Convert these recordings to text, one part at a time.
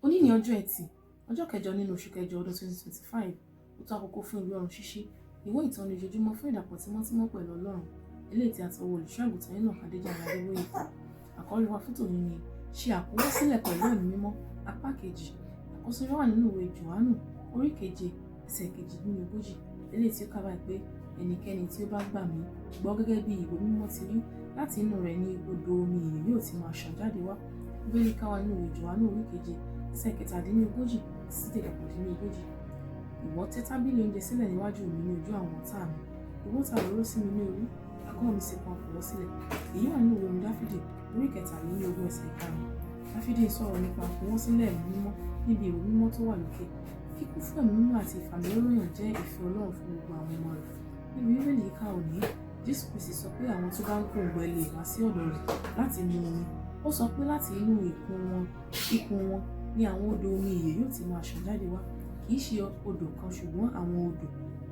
Òní ní ọjọ́ Ẹtì, ọjọ́ kẹjọ nínú oṣù kẹjọ ọdún 2025. Ó tó àkókò fún ìwé ọ̀run ṣíṣí, ìwé ìtọ́ni ojoojúmọ́ fún ìdàpọ̀ tímọ́tímọ́ pẹ̀lú Ọlọ́run. Eléyìí tí a ti ọwọ́ olùṣọ́ àgùntàn Enoch Adéjàre Adébóyè kọ. Àkọ́lé wa fún tòní ni ṣe àkọwọ́sílẹ̀ pẹ̀lú ẹ̀mí mímọ́, apá kejì. Àkọsílẹ̀ wà nínú ìwé Jòhánù orí keje ẹsẹ̀ kejìdínlógójì. Eléyìí tí ó kà báyìí pé ẹnikẹ́ni tí ó bá gbà mí gbọ́ gẹ́gẹ́ bí ìwé mímọ́ ti wí, láti inú rẹ̀ ni odò omi ìyè yóò ti máa ṣàn jáde wá. Bíbélì kà wá nínú ìwé Jòhánù orí keje ẹsẹ̀ kẹtàdínlógójì sí kọkàndínlógójì. Ìwọ tẹ́ tábìlì oúnjẹ sílẹ̀ níwájú mi ní ojú àwọn ọ̀tá mi. Ìwọ ta òróró sí mi ní orí, ahọ́n mi sì pọn àkọ́wọ́ sílẹ̀. Èyí wà nínú ìwé orin Dáfídì orí kẹtàlélógún ẹsẹ̀ ìkarùn-ún. Dáfídì sọ̀rọ̀ nípa àkọwọ́sílẹ̀ ẹ̀mí mímọ́ níbi ìwé mímọ́ tó wà lókè. Kíkún fún ẹ̀mí mímọ́ àti ìfàmìróyàn jẹ́ ìfẹ́ Ọlọ́run fún gbogbo àwọn ọmọ rẹ̀. Níbi Bíbélì yìí kà òní, Jésù Kristi sọ pé àwọn tó bá ń pòǹgbẹ lè wá sí ọ̀dọ̀ rẹ̀ láti mu omi. Ó sọ pé láti inú ikùn wọn ni àwọn odò omi ìyè yóò ti máa ṣàn jáde wá. Kì í ṣe odò kan ṣùgbọ́n àwọn odò.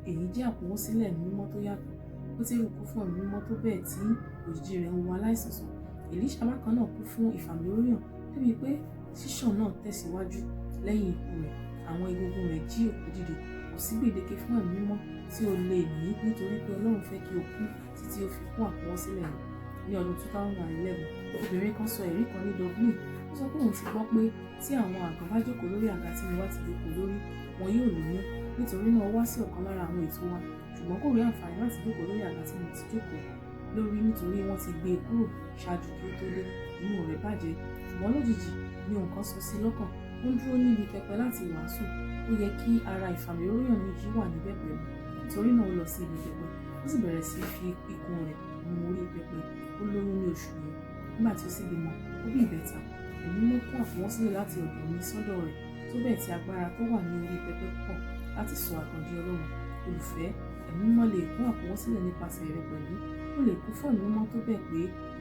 Èyí jẹ́ àkọwọ́sílẹ̀ ẹ̀mí mímọ́ tó yàtọ̀. Pétérù kún fún ẹ̀mí mímọ́ tó bẹ́ẹ̀ tí òjìji rẹ̀ ń wo aláìsàn sàn. Èlíṣà bákan náà kún fún ìfàmìróyàn débi pé ṣíṣàn náà tẹ̀síwájú lẹ́yìn ikú rẹ̀. Àwọn egungun rẹ̀ jí òkú dìde. Kò sí gbèdéke fún ẹ̀mí mímọ́ tí o lè ní nítorí pé Ọlọ́run fẹ́ kí o kú títí ó fi kún àkọwọ́sílẹ̀ rẹ̀. Ní ọdún 2011, obìnrin kan sọ ẹ̀rí kan ní Dublin. Ó sọ pé òun ti gbọ́ pé tí àwọn àgàn bá jókòó lórí àga tí mo bá ti jókòó lórí, wọn yóò lóyún. Nítorí náà ó wá sí ọ̀kan lára àwọn ètò wa, ṣùgbọ́n kò rí àǹfààní láti jókòó lórí àga tí mo ti jókòó lórí nítorí wọ́n ti gbé e kúrò ṣáájú kí ó tó dé. Inú rẹ̀ bàjẹ́, ṣùgbọ́n lójijì ni nǹkan sọ sí lọ́kàn. Ó ń dúró níbi pẹpẹ láti wàásù. Ó yẹ kí ara ìfàmìróyàn méjì wà níbẹ̀ pẹ̀lú. Nítorí náà ó lọ sí ibi pẹpẹ. Ó sì bẹ̀rẹ̀ sí fi ikùn rẹ̀ nu orí pẹpẹ. Ó lóyún ní oṣù yẹn. Nígbà tí ó sì bímọ, ó bí ìbẹta. Ẹ̀mí mímọ́ kún àkọwọ́sílẹ̀ láti ọ̀dọ̀ mi sọ́dọ̀ rẹ̀ tó bẹ́ẹ̀ tí agbára tó wà ní orí pẹpẹ pọ̀ láti sọ àgàn di Ọlọ́run. Olùfẹ́, ẹ̀mí mímọ́ lè kún àkọwọ́sílẹ̀ nípasẹ̀ rẹ̀ pẹ̀lú. Ó lè kún fún ẹ̀mí mímọ́ tó bẹ́ẹ̀ pé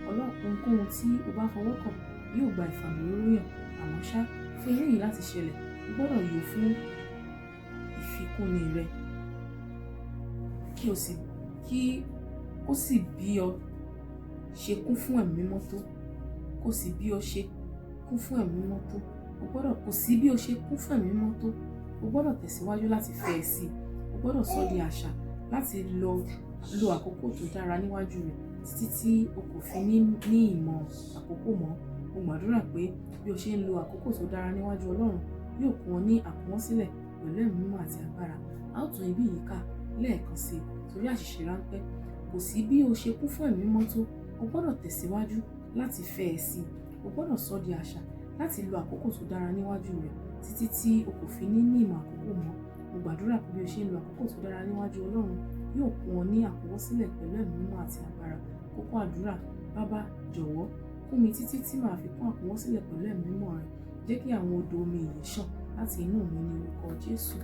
ohunkóhun tí o bá fọwọ́ kàn yóò gba ìfàmìróyàn. Àmọ́ ṣá, fún eléyìí láti ṣẹlẹ̀, o gbọ́dọ̀ yọ̀ fún ìfikúnni rẹ kí ó sì bí ọ ṣe kún fún ẹ̀mí mímọ́ tó. Kò sí bí o ṣe kún fún ẹ̀mí mímọ́ tó. Kò sí bí o ṣe kún fún ẹ̀mí mímọ́ tó. O gbọ́dọ̀ tẹ̀síwájú láti fẹ́ ẹ sí i. O gbọ́dọ̀ sọ di àṣà láti lo àkókò tó dára níwájú rẹ̀ títí tí o kò fi ní ìmọ̀ àkókò mọ́. Mo gbàdúrà pé bí o ṣe ń lo àkókò tó dára níwájú Ọlọ́run yóò kún ọ ní àkọwọ́sílẹ̀ pẹ̀lú ẹ̀mí mímọ́ àti agbára. A ó tún ibi yìí kà lẹ́ẹ̀kan sí i torí àṣìṣe ráńpẹ́. Kò sí bí o ṣe kún fún ẹ̀mí mímọ́ tó. O gbọ́dọ̀ tẹ̀síwájú láti fẹ́ ẹ sí i. O gbọ́dọ̀ sọ di àṣà láti lo àkókò tó dára níwájú rẹ̀ títí tí o kò fi ní ìmọ̀ àkókò mọ́. Mo gbàdúrà pé bí o ṣe ń lo àkókò tó dára níwájú Ọlọ́run yóò kún ọ ní àkọwọ́sílẹ̀ pẹ̀lú ẹ̀mí mímọ́ àti agbára. Kókó àdúrà: Baba, jọ̀wọ́ kún mi títí tí màá fi kún àkọwọ́sílẹ̀ pẹ̀lú ẹ̀mí mímọ́ rẹ. Jẹ́ kí àwọn odò omi ìyè ṣàn láti inú mi ní orúkọ Jésù.